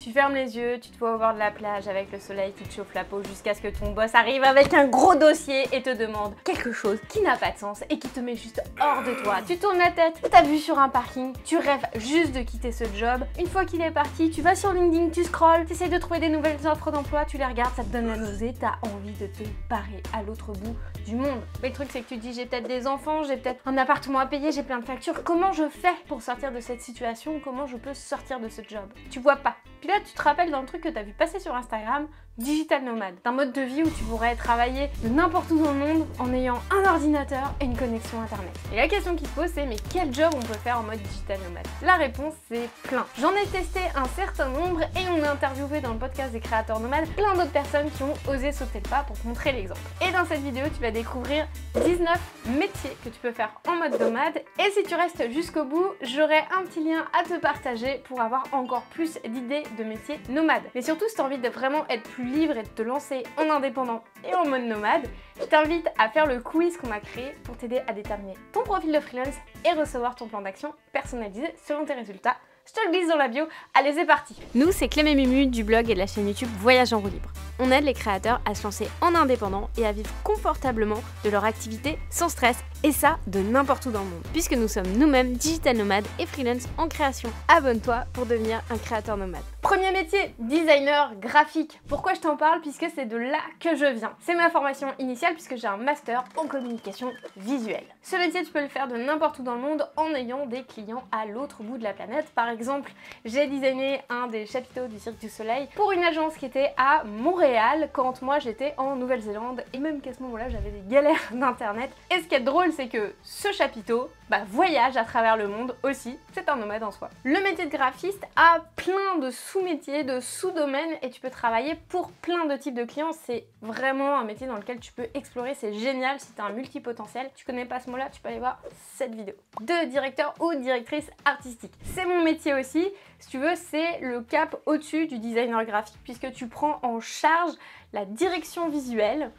Tu fermes les yeux, tu te vois au bord de la plage avec le soleil qui te chauffe la peau jusqu'à ce que ton boss arrive avec un gros dossier et te demande quelque chose qui n'a pas de sens et qui te met juste hors de toi. Tu tournes la tête, t'as vu sur un parking, tu rêves juste de quitter ce job. Une fois qu'il est parti, tu vas sur LinkedIn, tu scrolles, tu essaies de trouver des nouvelles offres d'emploi, tu les regardes, ça te donne la nausée, t'as envie de te barrer à l'autre bout du monde. Mais le truc c'est que tu te dis j'ai peut-être des enfants, j'ai peut-être un appartement à payer, j'ai plein de factures. Comment je fais pour sortir de cette situation? Comment je peux sortir de ce job? Tu vois pas. Puis là tu te rappelles dans le truc que t'as vu passer sur Instagram, digital nomade, d'un mode de vie où tu pourrais travailler de n'importe où dans le monde en ayant un ordinateur et une connexion internet. Et la question qui se pose c'est mais quel job on peut faire en mode digital nomade? La réponse c'est plein. J'en ai testé un certain nombre et on a interviewé dans le podcast des créateurs nomades plein d'autres personnes qui ont osé sauter le pas pour te montrer l'exemple. Et dans cette vidéo tu vas découvrir 19 métiers que tu peux faire en mode nomade et si tu restes jusqu'au bout, j'aurai un petit lien à te partager pour avoir encore plus d'idées de métiers nomades. Mais surtout si tu as envie de vraiment être plus libre et de te lancer en indépendant et en mode nomade, je t'invite à faire le quiz qu'on a créé pour t'aider à déterminer ton profil de freelance et recevoir ton plan d'action personnalisé selon tes résultats. Je te le glisse dans la bio, allez c'est parti. Nous c'est Clem et Mumu du blog et de la chaîne YouTube Voyage en roue libre. On aide les créateurs à se lancer en indépendant et à vivre confortablement de leur activité sans stress et ça de n'importe où dans le monde. Puisque nous sommes nous-mêmes digital nomades et freelance en création. Abonne-toi pour devenir un créateur nomade. Premier métier, designer graphique. Pourquoi je t'en parle? Puisque c'est de là que je viens. C'est ma formation initiale puisque j'ai un master en communication visuelle. Ce métier tu peux le faire de n'importe où dans le monde en ayant des clients à l'autre bout de la planète. Par exemple, j'ai designé un des chapiteaux du Cirque du Soleil pour une agence qui était à Montréal quand moi j'étais en Nouvelle-Zélande et même qu'à ce moment-là j'avais des galères d'internet. Et ce qui est drôle c'est que ce chapiteau voyage à travers le monde aussi, c'est un nomade en soi. Le métier de graphiste a plein de sous-métiers, de sous-domaines et tu peux travailler pour plein de types de clients. C'est vraiment un métier dans lequel tu peux explorer, c'est génial si tu as un multipotentiel. Tu connais pas ce mot-là, tu peux aller voir cette vidéo. De directeur ou directrice artistique. C'est mon métier aussi, si tu veux, c'est le cap au-dessus du designer graphique puisque tu prends en charge la direction visuelle,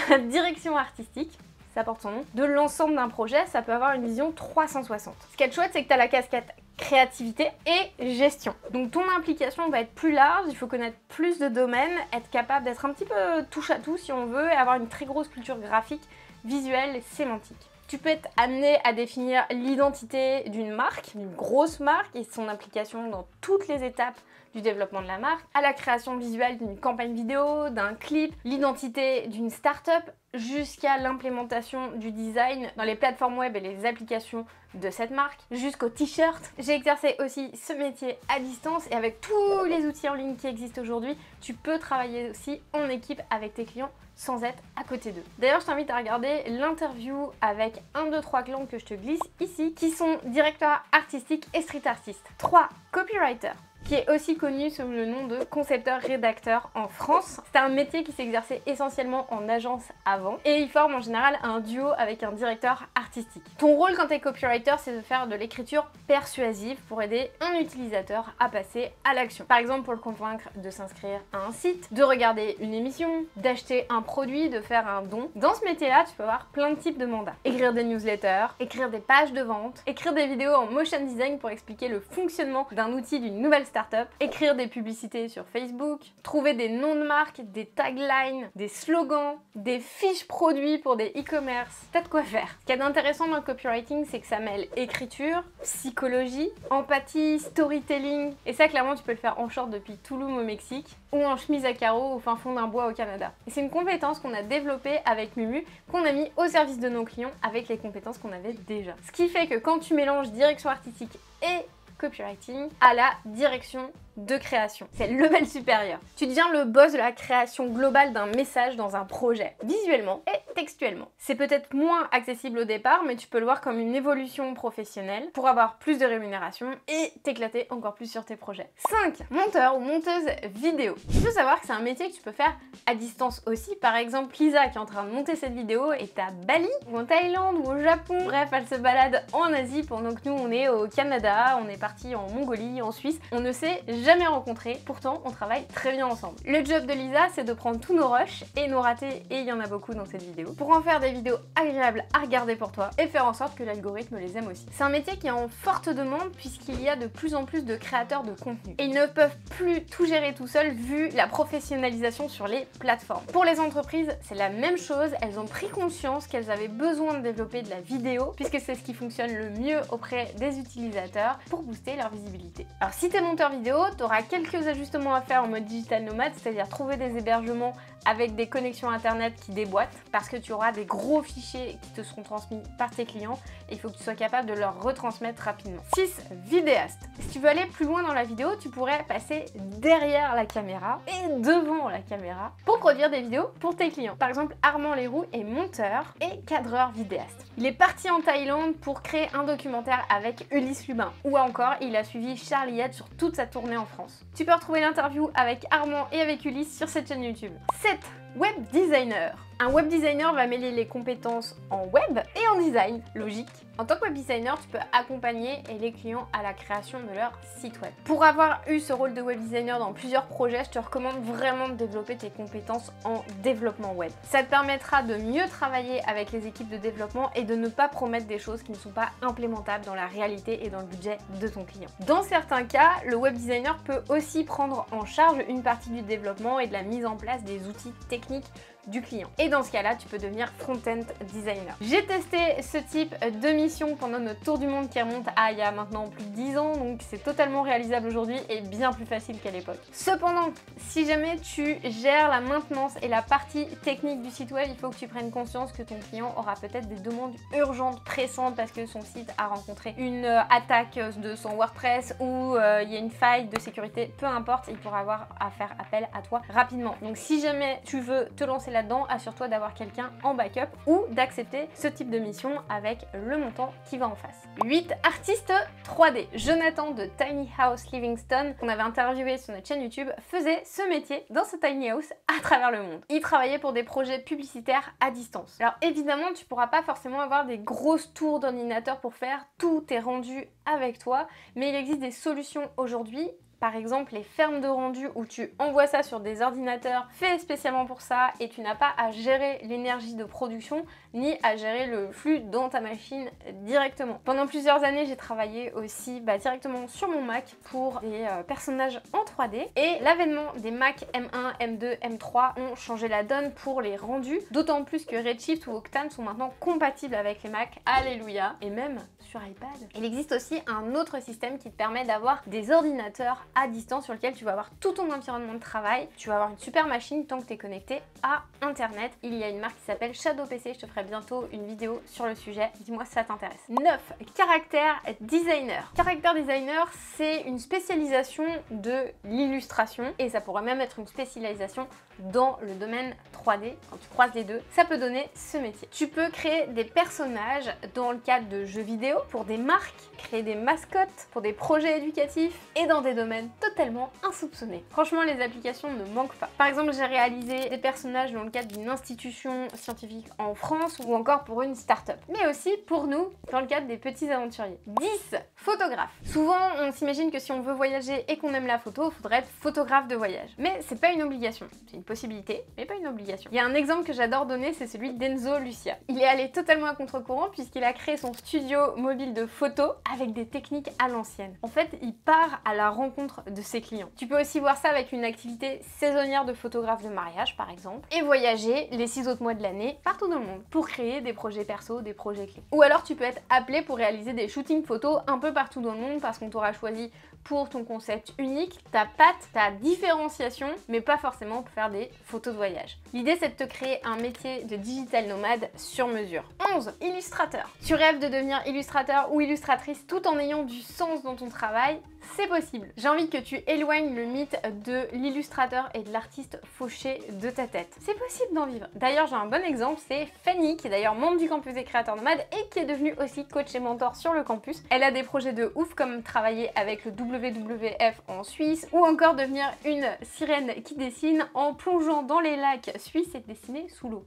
la direction artistique, ça porte son nom, de l'ensemble d'un projet, ça peut avoir une vision 360. Ce qui est chouette, c'est que tu as la casquette créativité et gestion. Donc ton implication va être plus large, il faut connaître plus de domaines, être capable d'être un petit peu touche à tout si on veut et avoir une très grosse culture graphique, visuelle et sémantique. Tu peux être amené à définir l'identité d'une marque, d'une grosse marque et son implication dans toutes les étapes du développement de la marque, à la création visuelle d'une campagne vidéo, d'un clip, l'identité d'une start-up, jusqu'à l'implémentation du design dans les plateformes web et les applications de cette marque, jusqu'au t-shirt. J'ai exercé aussi ce métier à distance et avec tous les outils en ligne qui existent aujourd'hui, tu peux travailler aussi en équipe avec tes clients sans être à côté d'eux. D'ailleurs, je t'invite à regarder l'interview avec un, deux, trois clans que je te glisse ici, qui sont directeurs artistiques et street artistes. 3 copywriters, qui est aussi connu sous le nom de concepteur-rédacteur en France. C'est un métier qui s'exerçait essentiellement en agence avant et il forme en général un duo avec un directeur artistique. Ton rôle quand tu es copywriter, c'est de faire de l'écriture persuasive pour aider un utilisateur à passer à l'action. Par exemple, pour le convaincre de s'inscrire à un site, de regarder une émission, d'acheter un produit, de faire un don. Dans ce métier-là, tu peux avoir plein de types de mandats. Écrire des newsletters, écrire des pages de vente, écrire des vidéos en motion design pour expliquer le fonctionnement d'un outil d'une nouvelle startup, écrire des publicités sur Facebook, trouver des noms de marques, des taglines, des slogans, des fiches produits pour des e-commerce. T'as de quoi faire. Ce qu'il y a d'intéressant dans le copywriting, c'est que ça mêle écriture, psychologie, empathie, storytelling. Et ça, clairement, tu peux le faire en short depuis Tulum au Mexique ou en chemise à carreaux au fin fond d'un bois au Canada. Et c'est une compétence qu'on a développée avec Mumu, qu'on a mis au service de nos clients avec les compétences qu'on avait déjà. Ce qui fait que quand tu mélanges direction artistique et copywriting à la direction de création. C'est le level supérieur. Tu deviens le boss de la création globale d'un message dans un projet, visuellement et textuellement. C'est peut-être moins accessible au départ, mais tu peux le voir comme une évolution professionnelle pour avoir plus de rémunération et t'éclater encore plus sur tes projets. 5. Monteur ou monteuse vidéo. Il faut savoir que c'est un métier que tu peux faire à distance aussi. Par exemple, Lisa qui est en train de monter cette vidéo est à Bali ou en Thaïlande ou au Japon. Bref, elle se balade en Asie pendant que nous on est au Canada, on est parti en Mongolie, en Suisse. On ne sait jamais rencontrés, pourtant on travaille très bien ensemble. Le job de Lisa, c'est de prendre tous nos rushs et nos ratés, et il y en a beaucoup dans cette vidéo, vidéos pour en faire des vidéos agréables à regarder pour toi et faire en sorte que l'algorithme les aime aussi. C'est un métier qui est en forte demande puisqu'il y a de plus en plus de créateurs de contenu. Et ils ne peuvent plus tout gérer tout seuls vu la professionnalisation sur les plateformes. Pour les entreprises, c'est la même chose, elles ont pris conscience qu'elles avaient besoin de développer de la vidéo puisque c'est ce qui fonctionne le mieux auprès des utilisateurs pour booster leur visibilité. Alors si t'es monteur vidéo, t'auras quelques ajustements à faire en mode digital nomade, c'est-à-dire trouver des hébergements avec des connexions internet qui déboîtent parce que tu auras des gros fichiers qui te seront transmis par tes clients et il faut que tu sois capable de leur retransmettre rapidement. 6. Vidéaste. Si tu veux aller plus loin dans la vidéo, tu pourrais passer derrière la caméra et devant la caméra pour produire des vidéos pour tes clients. Par exemple, Armand Leroux est monteur et cadreur vidéaste. Il est parti en Thaïlande pour créer un documentaire avec Ulysse Lubin ou encore il a suivi Charlie Heard sur toute sa tournée en France. Tu peux retrouver l'interview avec Armand et avec Ulysse sur cette chaîne YouTube. 7. Web designer. Un web designer va mêler les compétences en web et en design, logique. En tant que web designer, tu peux accompagner les clients à la création de leur site web. Pour avoir eu ce rôle de web designer dans plusieurs projets, je te recommande vraiment de développer tes compétences en développement web. Ça te permettra de mieux travailler avec les équipes de développement et de ne pas promettre des choses qui ne sont pas implémentables dans la réalité et dans le budget de ton client. Dans certains cas, le web designer peut aussi prendre en charge une partie du développement et de la mise en place des outils techniques du client. Et dans ce cas-là, tu peux devenir front-end designer. J'ai testé ce type de mission pendant notre tour du monde qui remonte à il y a maintenant plus de 10 ans, donc c'est totalement réalisable aujourd'hui et bien plus facile qu'à l'époque. Cependant, si jamais tu gères la maintenance et la partie technique du site web, il faut que tu prennes conscience que ton client aura peut-être des demandes urgentes, pressantes parce que son site a rencontré une attaque de son WordPress ou il y a une faille de sécurité, peu importe, il pourra avoir à faire appel à toi rapidement. Donc si jamais tu veux te lancer là-dedans, assure-toi d'avoir quelqu'un en backup ou d'accepter ce type de mission avec le montant qui va en face. 8. Artiste 3D. Jonathan de Tiny House Livingstone, qu'on avait interviewé sur notre chaîne YouTube, faisait ce métier dans ce tiny house à travers le monde. Il travaillait pour des projets publicitaires à distance. Alors évidemment, tu pourras pas forcément avoir des grosses tours d'ordinateur pour faire tous tes rendus avec toi, mais il existe des solutions aujourd'hui. Par exemple, les fermes de rendu où tu envoies ça sur des ordinateurs faits spécialement pour ça et tu n'as pas à gérer l'énergie de production ni à gérer le flux dans ta machine directement. Pendant plusieurs années, j'ai travaillé aussi directement sur mon Mac pour des personnages en 3D et l'avènement des Mac M1, M2, M3 ont changé la donne pour les rendus, d'autant plus que Redshift ou Octane sont maintenant compatibles avec les Mac, alléluia, et même sur iPad. Il existe aussi un autre système qui te permet d'avoir des ordinateurs à distance sur lequel tu vas avoir tout ton environnement de travail. Tu vas avoir une super machine tant que tu es connecté à internet. Il y a une marque qui s'appelle Shadow PC, je te ferai bientôt une vidéo sur le sujet, dis-moi si ça t'intéresse. 9. Caractère designer. Caractère designer, c'est une spécialisation de l'illustration et ça pourrait même être une spécialisation dans le domaine 3D. Quand tu croises les deux, ça peut donner ce métier. Tu peux créer des personnages dans le cadre de jeux vidéo pour des marques, créer des mascottes pour des projets éducatifs et dans des domaines totalement insoupçonnés. Franchement, les applications ne manquent pas. Par exemple, j'ai réalisé des personnages dans le cadre d'une institution scientifique en France ou encore pour une start-up. Mais aussi pour nous, dans le cadre des petits aventuriers. 10. Photographe. Souvent, on s'imagine que si on veut voyager et qu'on aime la photo, il faudrait être photographe de voyage. Mais c'est pas une obligation. C'est une possibilité, mais pas une obligation. Il y a un exemple que j'adore donner, c'est celui d'Enzo Lucia. Il est allé totalement à contre-courant puisqu'il a créé son studio mobile de photos avec des techniques à l'ancienne. En fait, il part à la rencontre de ses clients. Tu peux aussi voir ça avec une activité saisonnière de photographe de mariage, par exemple, et voyager les 6 autres mois de l'année partout dans le monde pour créer des projets perso, des projets clés. Ou alors tu peux être appelé pour réaliser des shootings photos un peu partout dans le monde parce qu'on t'aura choisi pour ton concept unique, ta patte, ta différenciation, mais pas forcément pour faire des photos de voyage. L'idée, c'est de te créer un métier de digital nomade sur mesure. 11. Illustrateur. Tu rêves de devenir illustrateur ou illustratrice tout en ayant du sens dans ton travail? C'est possible. J'ai envie que tu éloignes le mythe de l'illustrateur et de l'artiste fauché de ta tête. C'est possible d'en vivre. D'ailleurs, j'ai un bon exemple, c'est Fanny, qui est d'ailleurs membre du campus des créateurs nomades et qui est devenue aussi coach et mentor sur le campus. Elle a des projets de ouf comme travailler avec le WWF en Suisse ou encore devenir une sirène qui dessine en plongeant dans les lacs suisses et dessiner sous l'eau.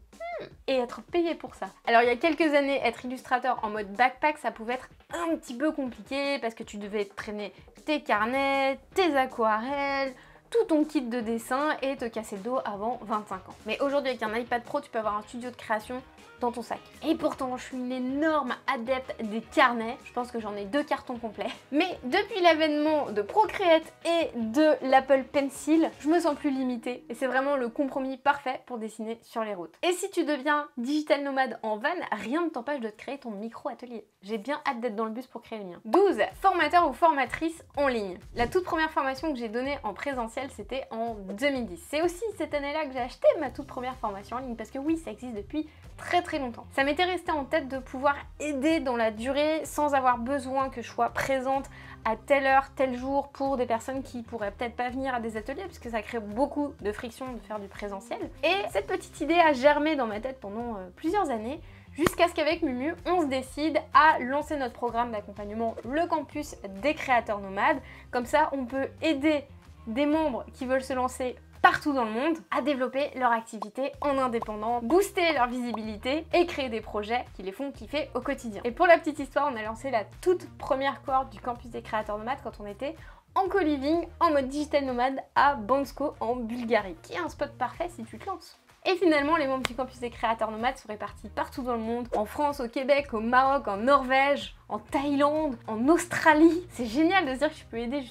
Et être payé pour ça. Alors il y a quelques années, être illustrateur en mode backpack, ça pouvait être un petit peu compliqué parce que tu devais traîner tes carnets, tes aquarelles, tout ton kit de dessin et te casser le dos avant 25 ans. Mais aujourd'hui avec un iPad Pro, tu peux avoir un studio de création dans ton sac. Et pourtant, je suis une énorme adepte des carnets. Je pense que j'en ai 2 cartons complets. Mais depuis l'avènement de Procreate et de l'Apple Pencil, je me sens plus limitée. Et c'est vraiment le compromis parfait pour dessiner sur les routes. Et si tu deviens digital nomade en van, rien ne t'empêche de te créer ton micro-atelier. J'ai bien hâte d'être dans le bus pour créer le mien. 12. Formateur ou formatrice en ligne. La toute première formation que j'ai donnée en présentiel, c'était en 2010. C'est aussi cette année-là que j'ai acheté ma toute première formation en ligne. Parce que oui, ça existe depuis très longtemps. Ça m'était resté en tête de pouvoir aider dans la durée sans avoir besoin que je sois présente à telle heure, tel jour pour des personnes qui pourraient peut-être pas venir à des ateliers parce que ça crée beaucoup de friction de faire du présentiel. Et cette petite idée a germé dans ma tête pendant plusieurs années jusqu'à ce qu'avec Mumu, on se décide à lancer notre programme d'accompagnement, le campus des créateurs nomades. Comme ça, on peut aider des membres qui veulent se lancer partout dans le monde à développer leur activité en indépendant, booster leur visibilité et créer des projets qui les font kiffer au quotidien. Et pour la petite histoire, on a lancé la toute première cohorte du campus des créateurs nomades quand on était en co-living en mode digital nomade à Bansko en Bulgarie, qui est un spot parfait si tu te lances. Et finalement, les membres du campus des créateurs nomades sont répartis partout dans le monde, en France, au Québec, au Maroc, en Norvège, en Thaïlande, en Australie. C'est génial de se dire que je peux aider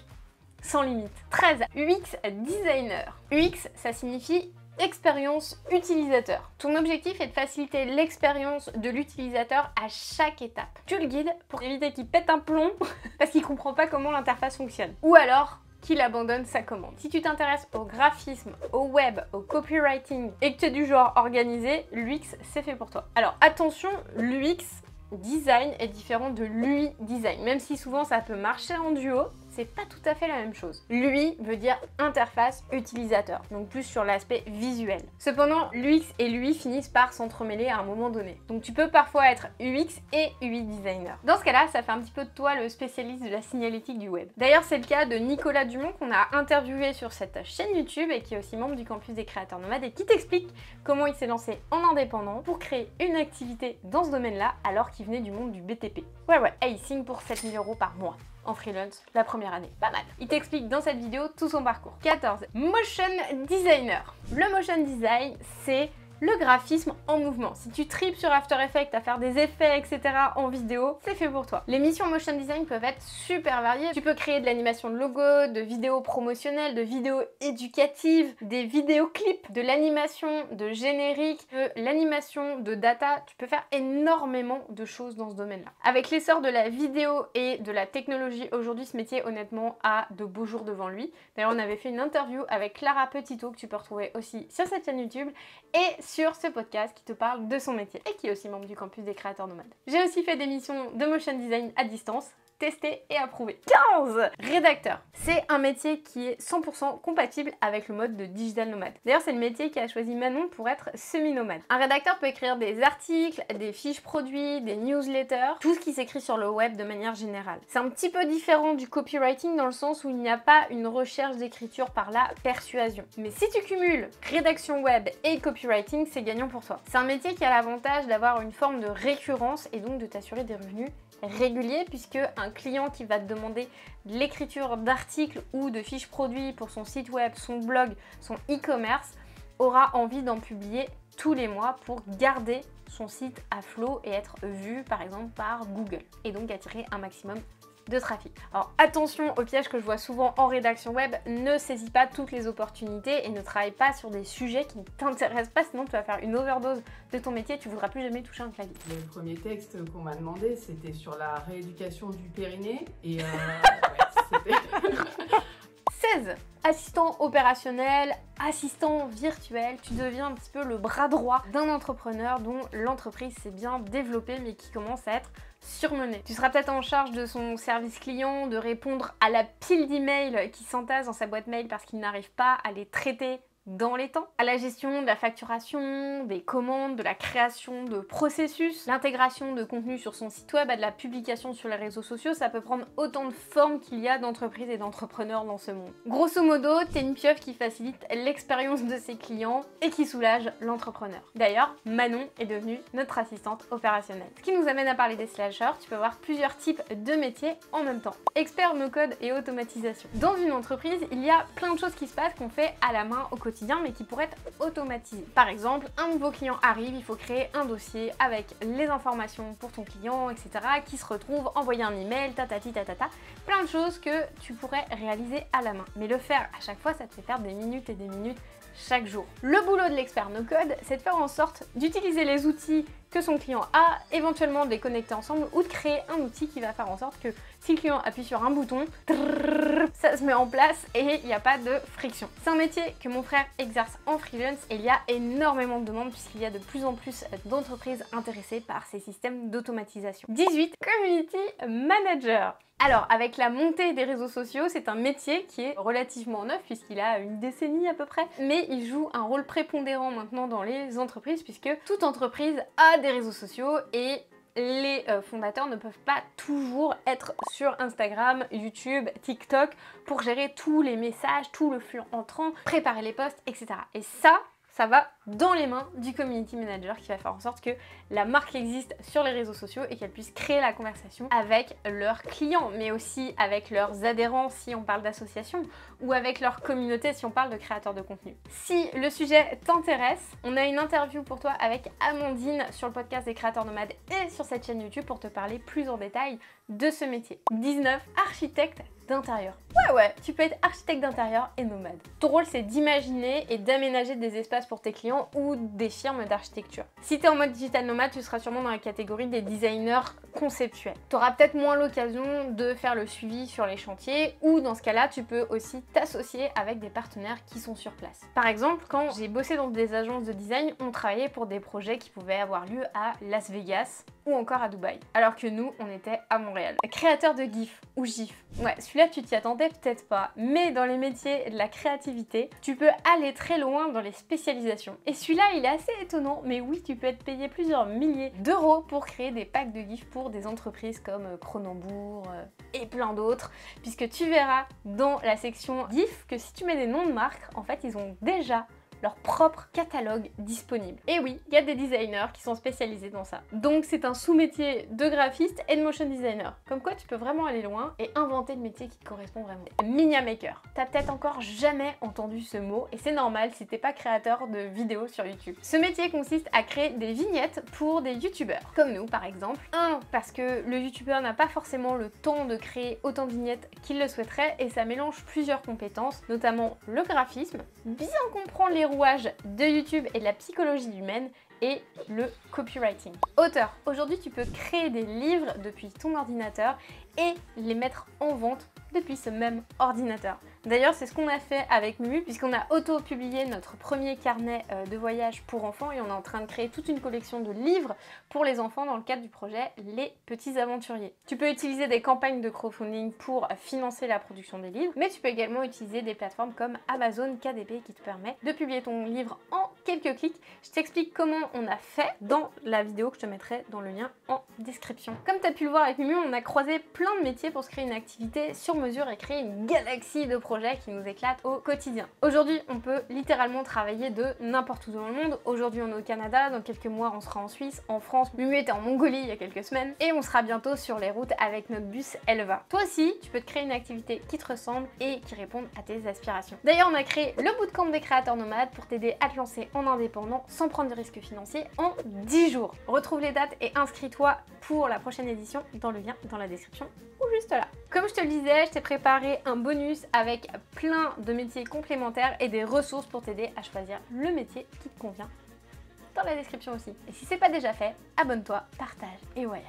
sans limite. 13. UX designer. UX, ça signifie expérience utilisateur. Ton objectif est de faciliter l'expérience de l'utilisateur à chaque étape. Tu le guides pour éviter qu'il pète un plomb parce qu'il comprend pas comment l'interface fonctionne. Ou alors qu'il abandonne sa commande. Si tu t'intéresses au graphisme, au web, au copywriting et que tu es du genre organisé, l'UX c'est fait pour toi. Alors attention, l'UX design est différent de l'UI design. Même si souvent ça peut marcher en duo, c'est pas tout à fait la même chose. L'UI veut dire interface utilisateur, donc plus sur l'aspect visuel. Cependant, l'UX et l'UI finissent par s'entremêler à un moment donné. Donc tu peux parfois être UX et UI designer. Dans ce cas-là, ça fait un petit peu de toi le spécialiste de la signalétique du web. D'ailleurs, c'est le cas de Nicolas Dumont qu'on a interviewé sur cette chaîne YouTube et qui est aussi membre du campus des créateurs nomades et qui t'explique comment il s'est lancé en indépendant pour créer une activité dans ce domaine-là alors qu'il venait du monde du BTP. Ouais, et il signe pour 7 000 € par mois en freelance la première année. Pas mal. Il t'explique dans cette vidéo tout son parcours. 14. Motion designer. Le motion design, c'est le graphisme en mouvement. Si tu tripes sur After Effects à faire des effets, etc. en vidéo, c'est fait pour toi. Les missions motion design peuvent être super variées. Tu peux créer de l'animation de logo, de vidéos promotionnelles, de vidéos éducatives, des vidéoclips, de l'animation de générique, de l'animation de data. Tu peux faire énormément de choses dans ce domaine-là. Avec l'essor de la vidéo et de la technologie aujourd'hui, ce métier honnêtement a de beaux jours devant lui. D'ailleurs, on avait fait une interview avec Clara Petito que tu peux retrouver aussi sur cette chaîne YouTube et sur ce podcast qui te parle de son métier et qui est aussi membre du campus des créateurs nomades. J'ai aussi fait des missions de motion design à distance, testé et approuvé. 15. Rédacteur. C'est un métier qui est 100% compatible avec le mode de digital nomade. D'ailleurs, c'est le métier qui a choisi Manon pour être semi-nomade. Un rédacteur peut écrire des articles, des fiches produits, des newsletters, tout ce qui s'écrit sur le web de manière générale. C'est un petit peu différent du copywriting dans le sens où il n'y a pas une recherche d'écriture par la persuasion. Mais si tu cumules rédaction web et copywriting, c'est gagnant pour toi. C'est un métier qui a l'avantage d'avoir une forme de récurrence et donc de t'assurer des revenus régulier puisque un client qui va te demander de l'écriture d'articles ou de fiches produits pour son site web, son blog, son e-commerce aura envie d'en publier tous les mois pour garder son site à flot et être vu par exemple par Google et donc attirer un maximum de trafic. Alors attention au piège que je vois souvent en rédaction web, ne saisis pas toutes les opportunités et ne travaille pas sur des sujets qui ne t'intéressent pas, sinon tu vas faire une overdose de ton métier et tu ne voudras plus jamais toucher un clavier. Le premier texte qu'on m'a demandé, c'était sur la rééducation du périnée et c'était... 16. Assistant opérationnel, assistant virtuel, tu deviens un petit peu le bras droit d'un entrepreneur dont l'entreprise s'est bien développée mais qui commence à être surmenée. Tu seras peut-être en charge de son service client, de répondre à la pile d'emails qui s'entassent dans sa boîte mail parce qu'il n'arrive pas à les traiter dans les temps, à la gestion de la facturation, des commandes, de la création de processus, l'intégration de contenu sur son site web, à de la publication sur les réseaux sociaux, ça peut prendre autant de formes qu'il y a d'entreprises et d'entrepreneurs dans ce monde. Grosso modo, t'es une pieuvre qui facilite l'expérience de ses clients et qui soulage l'entrepreneur. D'ailleurs, Manon est devenue notre assistante opérationnelle. Ce qui nous amène à parler des slashers, tu peux avoir plusieurs types de métiers en même temps. Expert no-code et automatisation. Dans une entreprise, il y a plein de choses qui se passent qu'on fait à la main au quotidien mais qui pourraient être automatisées. Par exemple, un nouveau client arrive, il faut créer un dossier avec les informations pour ton client, etc. qui se retrouve, envoyer un email, tatati tatata, plein de choses que tu pourrais réaliser à la main. Mais le faire à chaque fois, ça te fait perdre des minutes et des minutes chaque jour. Le boulot de l'expert no-code, c'est de faire en sorte d'utiliser les outils que son client a, éventuellement de les connecter ensemble ou de créer un outil qui va faire en sorte que si le client appuie sur un bouton, ça se met en place et il n'y a pas de friction. C'est un métier que mon frère exerce en freelance et il y a énormément de demandes puisqu'il y a de plus en plus d'entreprises intéressées par ces systèmes d'automatisation. 18. Community Manager. Alors, avec la montée des réseaux sociaux, c'est un métier qui est relativement neuf puisqu'il a une décennie à peu près, mais il joue un rôle prépondérant maintenant dans les entreprises puisque toute entreprise a des réseaux sociaux et les fondateurs ne peuvent pas toujours être sur Instagram, YouTube, TikTok pour gérer tous les messages, tout le flux entrant, préparer les posts, etc. Et ça va dans les mains du community manager qui va faire en sorte que la marque existe sur les réseaux sociaux et qu'elle puisse créer la conversation avec leurs clients, mais aussi avec leurs adhérents si on parle d'association, ou avec leur communauté si on parle de créateurs de contenu. Si le sujet t'intéresse, on a une interview pour toi avec Amandine sur le podcast des créateurs nomades et sur cette chaîne YouTube pour te parler plus en détail de ce métier. 19. Architecte d'intérieur. Ouais, tu peux être architecte d'intérieur et nomade. Ton rôle, c'est d'imaginer et d'aménager des espaces pour tes clients ou des firmes d'architecture. Si tu es en mode digital nomade, tu seras sûrement dans la catégorie des designers conceptuels. Tu auras peut-être moins l'occasion de faire le suivi sur les chantiers ou dans ce cas-là, tu peux aussi t'associer avec des partenaires qui sont sur place. Par exemple, quand j'ai bossé dans des agences de design, on travaillait pour des projets qui pouvaient avoir lieu à Las Vegas ou encore à Dubaï, alors que nous, on était à Montréal. Créateur de GIF ou GIF. Ouais, celui-là, tu t'y attendais peut-être pas, mais dans les métiers de la créativité, tu peux aller très loin dans les spécialisations. Et celui-là, il est assez étonnant, mais oui, tu peux être payé plusieurs milliers d'euros pour créer des packs de GIF pour des entreprises comme Cronenbourg et plein d'autres, puisque tu verras dans la section GIF que si tu mets des noms de marques, en fait, ils ont déjà leur propre catalogue disponible. Et oui, il y a des designers qui sont spécialisés dans ça. Donc c'est un sous-métier de graphiste et de motion designer. Comme quoi tu peux vraiment aller loin et inventer le métier qui te correspond vraiment. Minia Maker. T'as peut-être encore jamais entendu ce mot et c'est normal si t'es pas créateur de vidéos sur YouTube. Ce métier consiste à créer des vignettes pour des youtubeurs, comme nous par exemple. Parce que le youtubeur n'a pas forcément le temps de créer autant de vignettes qu'il le souhaiterait et ça mélange plusieurs compétences, notamment le graphisme, bien comprendre les rouages de YouTube et de la psychologie humaine et le copywriting. Auteur. Aujourd'hui, tu peux créer des livres depuis ton ordinateur et les mettre en vente depuis ce même ordinateur. D'ailleurs, c'est ce qu'on a fait avec Mumu puisqu'on a auto-publié notre premier carnet de voyage pour enfants et on est en train de créer toute une collection de livres pour les enfants dans le cadre du projet Les Petits Aventuriers. Tu peux utiliser des campagnes de crowdfunding pour financer la production des livres, mais tu peux également utiliser des plateformes comme Amazon KDP qui te permet de publier ton livre en quelques clics. Je t'explique comment on a fait dans la vidéo que je te mettrai dans le lien en description. Comme tu as pu le voir avec Mumu, on a croisé plein de métiers pour se créer une activité sur mesure et créer une galaxie de projets qui nous éclatent au quotidien. Aujourd'hui, on peut littéralement travailler de n'importe où dans le monde. Aujourd'hui, on est au Canada, dans quelques mois, on sera en Suisse, en France. Mumu était en Mongolie il y a quelques semaines et on sera bientôt sur les routes avec notre bus Elva. Toi aussi, tu peux te créer une activité qui te ressemble et qui réponde à tes aspirations. D'ailleurs, on a créé le bootcamp des créateurs nomades pour t'aider à te lancer en indépendant sans prendre de risques financiers en 10 jours. Retrouve les dates et inscris-toi pour la prochaine édition dans le lien dans la description ou juste là. Comme je te le disais, je t'ai préparé un bonus avec plein de métiers complémentaires et des ressources pour t'aider à choisir le métier qui te convient dans la description aussi. Et si c'est pas déjà fait, abonne-toi, partage et voyage.